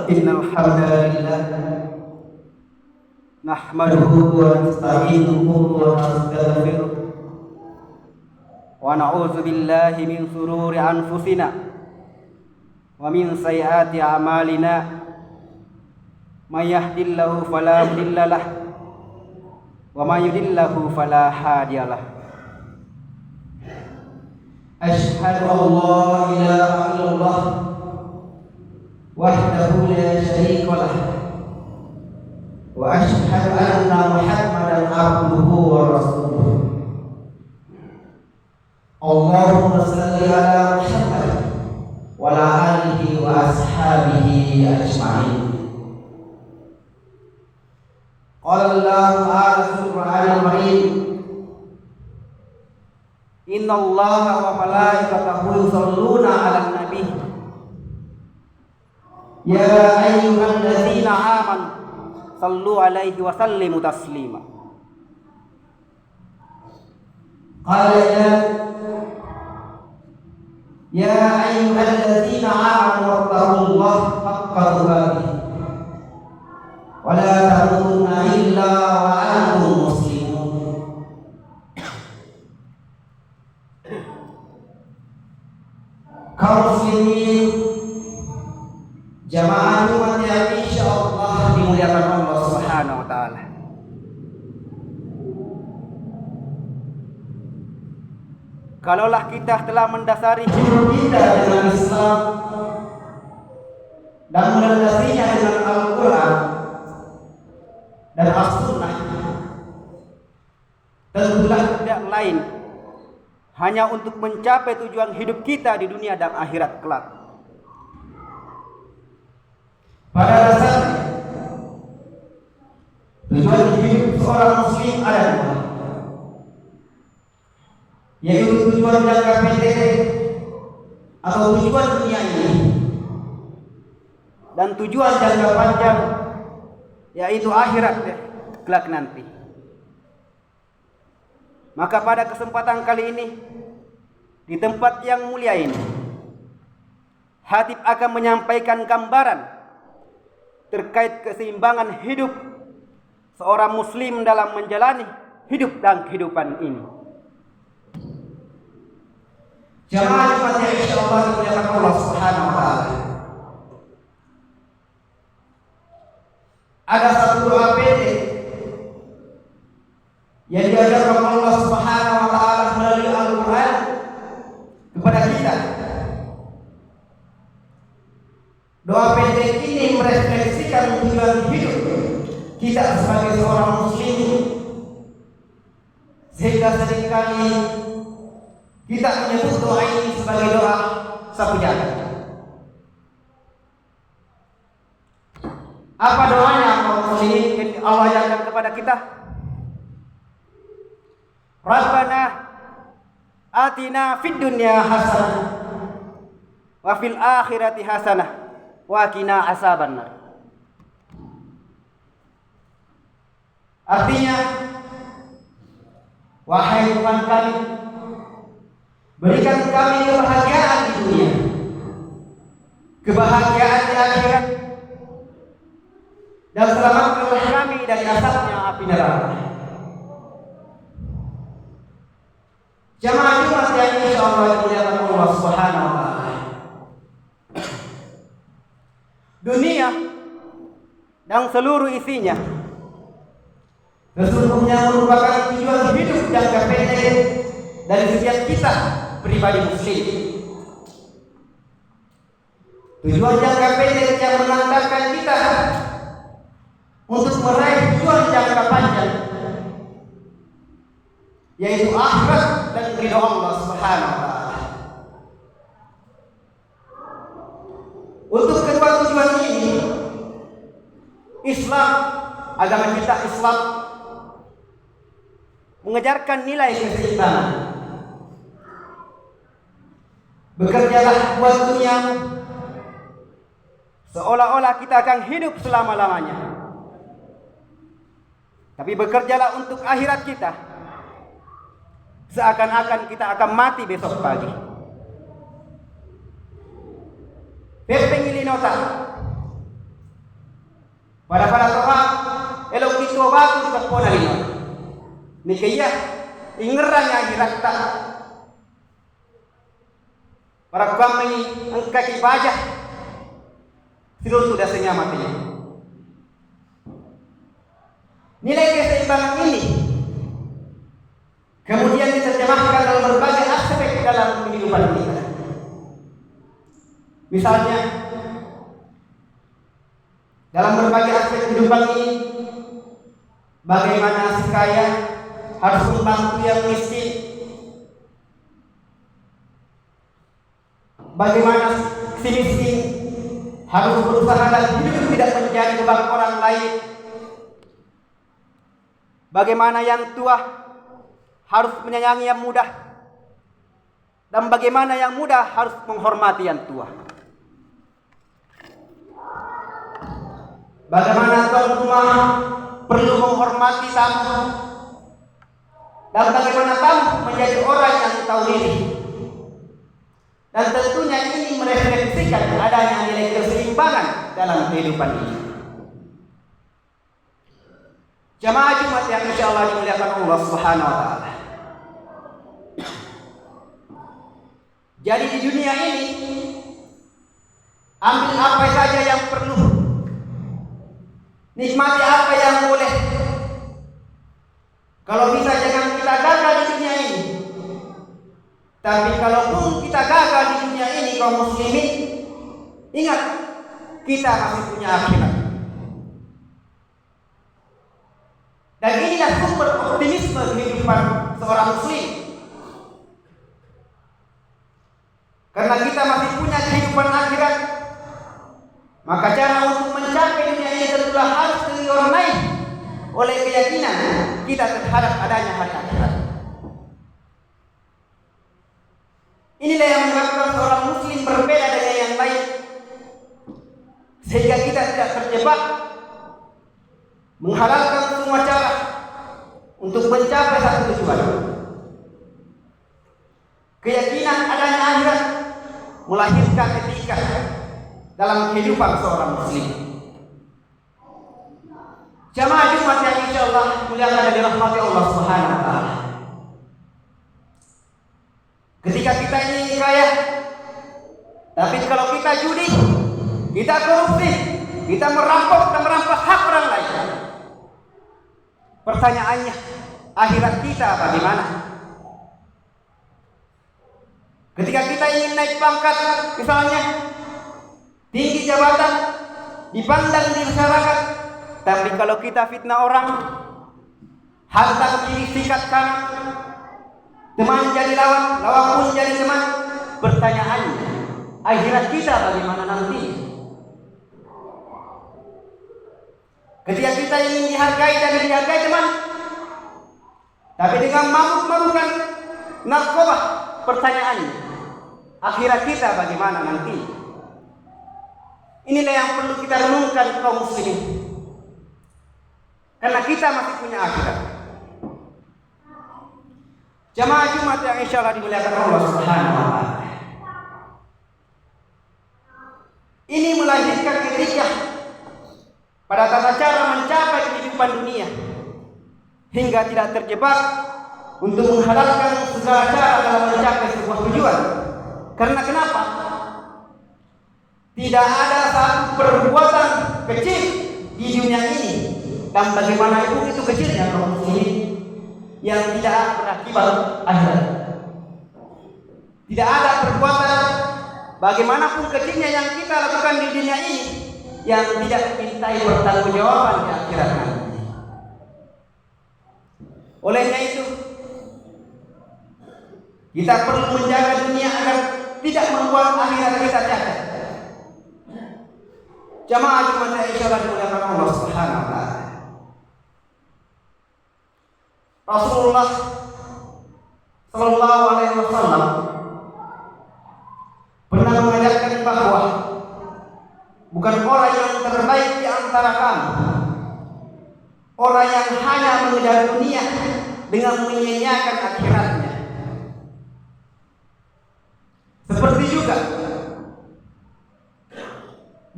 Innal hamdalillah nahmaduhu wa nasta'inuhu wa nastaghfiruh wa na'udzu billahi min shururi anfusina wa min sayyiati a'malina may yahdihillahu fala mudilla lahu wa may yudlilhu fala hadiyalah. Asyhadu an la ilaha illallah wahdahu la syarika lah wa asyhadu anna Muhammadan abduhu wa rasuluh. Allahumma shalli ala Muhammad wa ala alihi wa ashabihi ajma'in. Qala Allah ta'ala fil Qur'anil Karim, inna Allaha wa malaikatahu yusholluna 'alan nabi ya ayyuhalladzina amanu sallu 'alaihi wa sallimu taslima. Qala ya ayyuhalladzina amanu wattaqullaha haqqa tuqatih wa la tamutunna illa wa antum muslimun. Kaum muslimin, jamaah Jumat yang insyaallah dimuliakan Allah Subhanahu wa taala. Kalaulah kita telah mendasari hidup kita dengan Islam dan melandasinya dengan Al-Qur'an dan As-Sunnah, tentulah tidak lain hanya untuk mencapai tujuan hidup kita di dunia dan akhirat kelak. Pada dasarnya, tujuan hidup seorang muslim ada dua, yaitu tujuan jangka pendek atau tujuan dunia ini, dan tujuan jangka panjang, yaitu akhirat kelak nanti. Maka pada kesempatan kali ini, di tempat yang mulia ini, Hatib akan menyampaikan gambaran terkait keseimbangan hidup seorang muslim dalam menjalani hidup dan kehidupan ini. Jamaah Jumat yang insyaallah dimuliakan Allah Subhanahu wa taala. Ada satu doa pendek yang diajarkan Allah Subhanahu wa taala melalui Al-Qur'an kepada kita. Doa pendek ini merefleksikan tujuan hidup kita sebagai seorang muslim, sehingga seringkali kita menyebut doa ini sebagai doa sapu jagat. Apa doanya yang Allah ajarkan kepada kita? Rabbana atina fid dunya hasanah wa fil akhirati hasanah wa qina azabannar. Artinya, wahai Tuhan kami, berikan kami kebahagiaan di dunia, kebahagiaan di akhirat, dan selamatkanlah kami dari azabnya api neraka. Jamaah Jumat yang insyaallah dimuliakan Allah Subhanahu wa taala. Dunia dan seluruh isinya sesungguhnya merupakan tujuan hidup jangka pendek dari setiap kita pribadi muslim. Tujuan jangka pendek yang mengantarkan kita untuk meraih tujuan jangka panjang, yaitu akhirat dan ridha Allah Subhanahu wa taala. Untuk kedua tujuan ini, Islam, agama kita Islam, mengejarkan nilai keseimbangan. Bekerjalah buat dunia seolah-olah kita akan hidup selama-lamanya, tapi bekerjalah untuk akhirat kita seakan-akan kita akan mati besok pagi. Pepeng ilinota Para toha elok itu batu di kapona lino. Nikaya ingeran yang hirakta. Para kami ang kakibaja silo sudah senyamatinya. Nilai keseimbangan ini kemudian diterjemahkan dalam berbagai aspek dalam kehidupan kita. Misalnya dalam berbagai aspek kehidupan ini, bagaimana si kaya harus membantu yang miskin, bagaimana si miskin harus berusaha dan hidup tidak menjadi beban orang lain, bagaimana yang tua harus menyayangi yang muda, dan bagaimana yang muda harus menghormati yang tua. Bagaimana tuan rumah perlu menghormati tamu, dan bagaimana tamu menjadi orang yang tahu diri. Dan tentunya ini merefleksikan adanya nilai keseimbangan dalam kehidupan ini. Jamaah Jumat yang insyaallah dimuliakan Allah Subhanahu wa taala. Jadi di dunia ini ambil apa saja yang perlu, nikmati apa yang boleh. Kalau bisa jangan kita gagal di dunia ini. Tapi kalau pun kita gagal di dunia ini kaum muslimin, ingat kita masih punya akhirat. Dan inilah sumber optimisme kehidupan seorang muslim. Karena kita masih punya kehidupan akhirat, maka cara untuk mencapai dunia ini tentulah harus diwarnai oleh keyakinan kita terhadap adanya hari akhirat. Inilah yang menyebabkan seorang muslim berbeda dengan yang lain, sehingga kita tidak terjebak menghalalkan semua cara untuk mencapai satu tujuan. Keyakinan adanya akhirat melahirkan etika dalam kehidupan seorang muslim. Jamaah Jumat yang insyaallah muliakan dan dirahmati Allah Subhanahu wa taala. Ketika kita ingin kaya, tapi kalau kita judi, kita korupsi, kita merampok dan merampas hak orang lain, pertanyaannya, akhirat kita bagaimana? Ketika kita ingin naik pangkat, misalnya tinggi jabatan, dipandang di masyarakat, tapi kalau kita fitnah orang, hantam kiri sikat kanan, teman jadi lawan, lawan pun jadi teman, pertanyaannya, akhirat kita bagaimana nanti? Ketika kita ingin dihargai dan dihargai teman, tapi dengan mabuk-mabukan narkoba, pertanyaannya, akhirat kita bagaimana nanti? Inilah yang perlu kita renungkan kaum muslimin, karena kita masih punya akhirat. Jamaah Jumat yang insyaallah dimuliakan Allah Subhanahu wa taala. Ini melahirkan etika pada tata cara mencapai kehidupan dunia, hingga tidak terjebak untuk menghalalkan segala cara dalam mencapai sebuah tujuan. Karena kenapa? Tidak ada satu perbuatan kecil di dunia ini, dan bagaimana itu kecilnya kaum muslimin, yang tidak berakibat akhirat. Tidak ada perbuatan bagaimanapun kecilnya yang kita lakukan di dunia ini yang tidak dimintai pertanggungjawaban di akhirat nanti. Olehnya itu, kita perlu menjaga dunia agar tidak membuat akhirat kita cacat. Jamaah Jumat yang insyaallah dimuliakan Allah Subhanahu wa taala. Rasulullah sallallahu alaihi wasallam pernah mengajarkan bahwa bukan orang yang terbaik di antara kamu orang yang hanya mengejar dunia dengan menyia-nyiakan akhiratnya. Seperti juga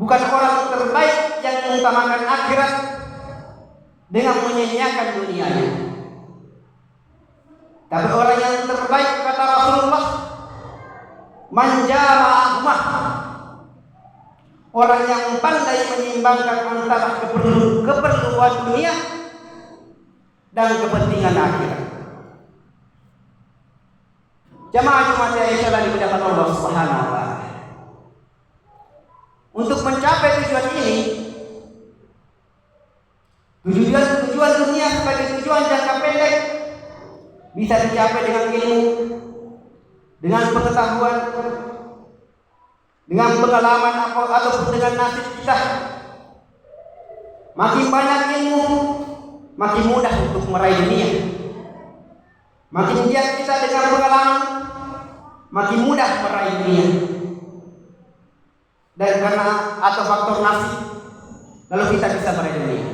bukan orang terbaik yang mengutamakan akhirat akhirat dengan menyanyiakan dunianya. Tapi orang yang terbaik, kata Rasulullah, man jama'a ummah, orang yang pandai menyeimbangkan antara keperluan dunia dan kepentingan akhirat. Jamaah Jumat yang insyaallah dimuliakan Allah Subhanahu wa taala. Untuk mencapai tujuan ini, tujuan dunia sebagai tujuan jangka pendek bisa dicapai dengan ilmu, dengan pengetahuan, dengan pengalaman ataupun dengan nasib kita. Makin banyak ilmu, makin mudah untuk meraih dunia. Makin giat kita dengan pengalaman, makin mudah meraih dunia. Dan karena atau faktor nasib, lalu kita bisa meraih dunia.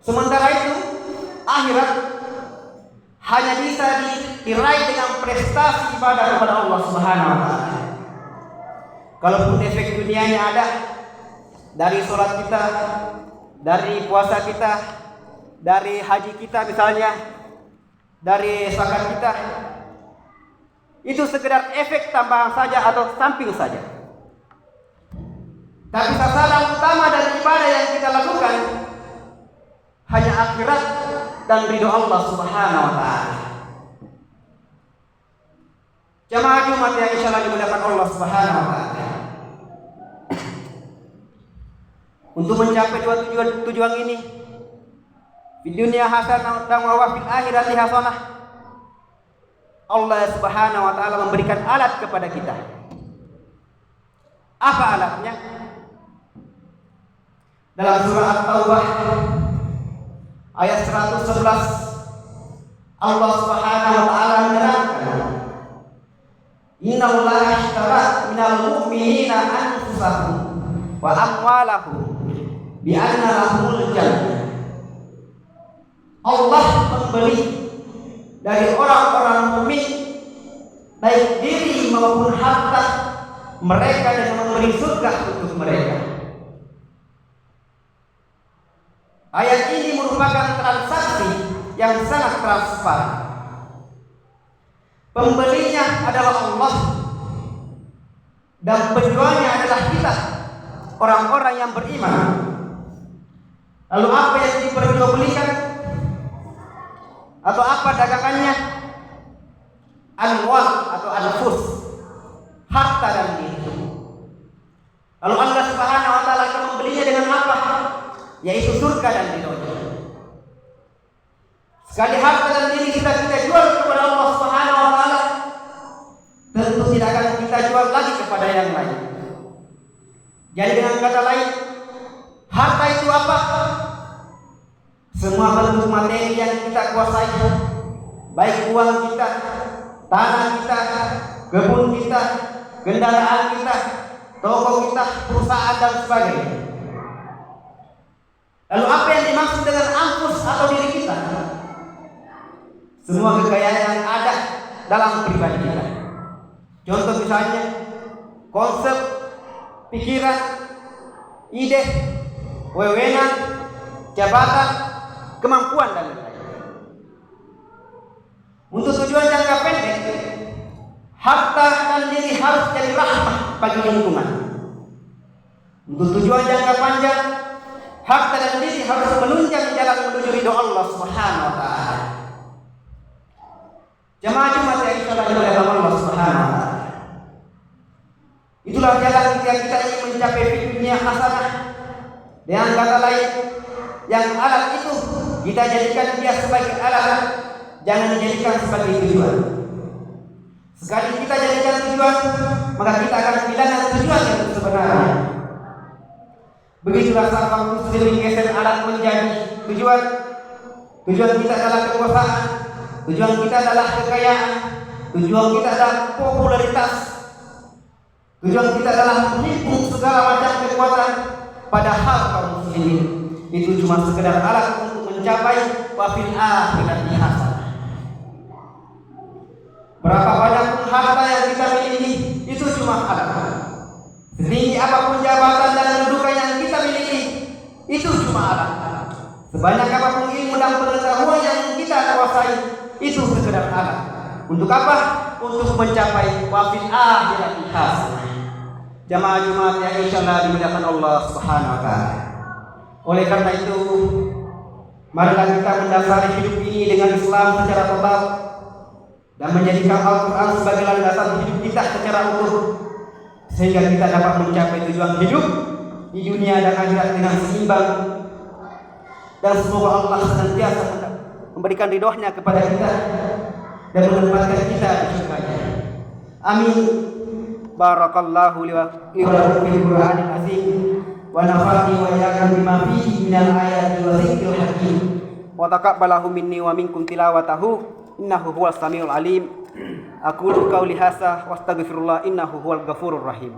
Sementara itu, akhirat hanya bisa diraih dengan prestasi ibadah kepada Allah Subhanahu wa taala. Kalaupun efek dunianya ada dari sholat kita, dari puasa kita, dari haji kita misalnya, dari zakat kita, itu sekedar efek tambahan saja atau samping saja. Tapi sasaran utama dari ibadah yang kita lakukan hanya akhirat dan ridho Allah Subhanahu wa taala. Jamaah Jumat yang insyaallah dimuliakan Allah Subhanahu wa taala. Untuk mencapai dua tujuan ini, di dunia hasanah dan wa fil akhirati hasanah, Allah Subhanahu wa taala memberikan alat kepada kita. Apa alatnya? Dalam surah At-Taubah ayat 111, Allah Subhanahu wa taala menerangkan, innallaha ashtara minal mu'minina anfusahum wa amwalahum bi anna lahumul jannah. Allah membeli dari orang-orang mukmin baik diri maupun harta mereka dengan memberi surga untuk mereka. Ayat ini merupakan transaksi yang sangat transparan. Pembelinya adalah Allah dan penjualnya adalah kita, orang-orang yang beriman. Lalu apa yang diperjualbelikan atau apa dagangannya? Amwal atau anfus, harta dan diri. Lalu Allah Subhanahu wa taala akan membelinya dengan apa? Yaitu surga dan ridhonya. Sekali harta dan diri kita jual kepada Allah Subhanahu wa taala, tentu tidak akan kita jual lagi kepada yang lain. Jadi dengan kata lain, harta itu apa? Semua bentuk materi yang kita kuasai, baik uang kita, tanah kita, kebun kita, kendaraan kita, toko kita, perusahaan dan sebagainya. Lalu apa yang dimaksud dengan anfus atau diri kita? Semua kekayaan yang ada dalam pribadi kita. Contoh misalnya konsep, pikiran, ide, wewenang, jabatan, kemampuan dan lain-lain. Untuk tujuan jangka pendek, harta dan diri harus jadi rahmah bagi lingkungan. Untuk tujuan jangka panjang, harta dan diri harus menunjang jalan menuju ridho Allah Subhanahu wa taala. Jamaah Jumat yang insyaallah dimuliakan Allah Subhanahu wa taala. Itulah jalan yang kita ingin mencapai dunia hasanah. Dengan kata lain, yang alat itu kita jadikan dia sebagai alat, jangan dijadikan sebagai tujuan. Sekali kita jadikan tujuan, maka kita akan kehilangan tujuan yang sebenarnya. Begitulah saat waktu sering geser alat menjadi tujuan. Tujuan kita adalah kekuasaan, tujuan kita adalah kekayaan, tujuan kita adalah popularitas, tujuan kita adalah menipu segala macam kekuatan. Padahal kaum muslimin itu cuma sekedar alat untuk mencapai wafil akhirati hasanah. Berapa banyak pun harta yang kita miliki itu cuma alat. Setinggi apapun jabatan dan kedudukan yang kita miliki semalam. Sebanyak apapun ilmu dan pengetahuan yang kita kuasai, itu sekedar alat. Untuk apa? Untuk mencapai wafil akhirati hasanah. Jamaah Jumat yang insyaallah dimuliakan Allah Subhanahu wa taala. Oleh karena itu, marilah kita mendasari hidup ini dengan Islam secara total dan menjadikan Al-Quran sebagai landasan hidup kita secara utuh, sehingga kita dapat mencapai tujuan hidup di dunia dan akhirat dengan seimbang. Dan semoga Allah senantiasa memberikan ridhonya kepada kita dan menempatkan kita di surganya. Amin. Barakallahu li wa lakum fil Qur'anil azim wa nafa'ani wa iyyakum bima fihi minal ayati wa dzikril hakim wa taqabbalahu minni wa minkum tilawatahu innahu huwas samiul alim. Aqulu qauli hadza wa astaghfirullah innahu huwal ghafurur rahim.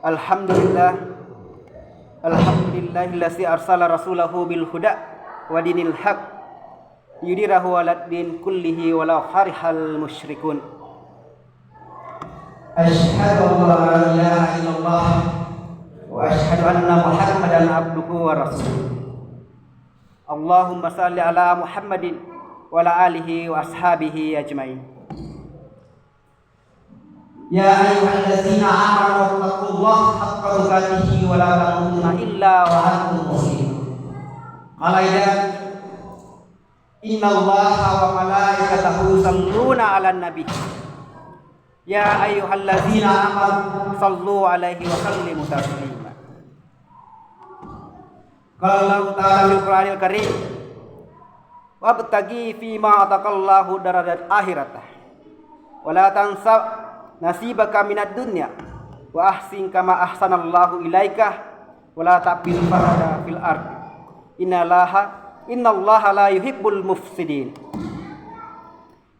Alhamdulillahillazi arsala rasulahu bil huda wa dinil haq yudhirahu 'alad din kullihi walau farihal musyrikun. Asyhadu an la ilaha illallah wa asyhadu anna Muhammadan abduhu wa rasuluh. Allahumma salli ala Muhammadin wa ala alihi wa ashabihi ajmain. Ya ayyuhallazina amanu taqullaha haqqa tuqatih wa la tamutunna illa wa antum muslimun. Qala innallaha wa malaikatahu yusholluna 'alan nabi. Ya ayyuhallazina amanu shallu 'alaihi wa sallimu taslima. Qala Allah ta'ala fil Qur'anil Karim wabtaghi fima ataqallahu darajat akhiratah wa la tansa nasibaka minad dunya wa ahsin kama ahsanallahu ilaika wa la ta'bil farada fil ard innallaha la yuhibbul mufsidin.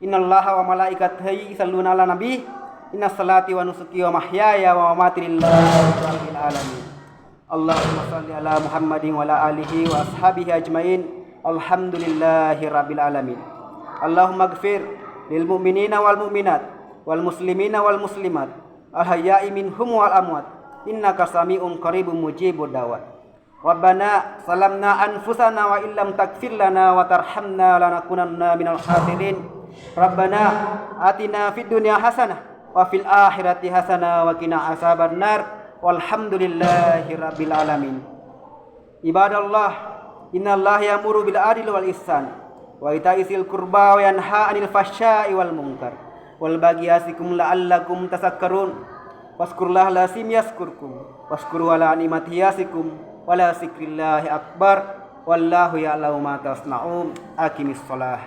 Innallaha wa malaikatahu yusholluna 'alan nabi innas salati wa nusuki wa mahyaya wa mamati lillahi rabbil alamin. Allahumma shalli ala Muhammadin wa ala alihi wa ashabihi ajmain. Alhamdulillahi rabbil alamin. Allahumma ighfir lil mu'minina wal mu'minat wal muslimina wal muslimat al hayya'i minhum wal amwat innaka sami'un qaribun mujibud da'wat. Rabbana salamna anfusana wa illam taghfir lana wa tarhamna lanakunanna minal khasirin. Rabbana atina fid dunya hasanah wa fil akhirati hasanah wa qina azaban nar. Walhamdulillahi rabbil alamin. Ibadallah, innallaha ya'muru bil adli wal ihsan wa ita'i dzil qurba wa yanha 'anil fahsya'i wal munkar wal baghi yasikum la'allakum tasakkarun. Waskurullaha lazim yaskurkum waskuru ala ni'matihi yasikum wala zikrillahi akbar wallahu ya'lamu ma tasna'un. Aqimis shalah.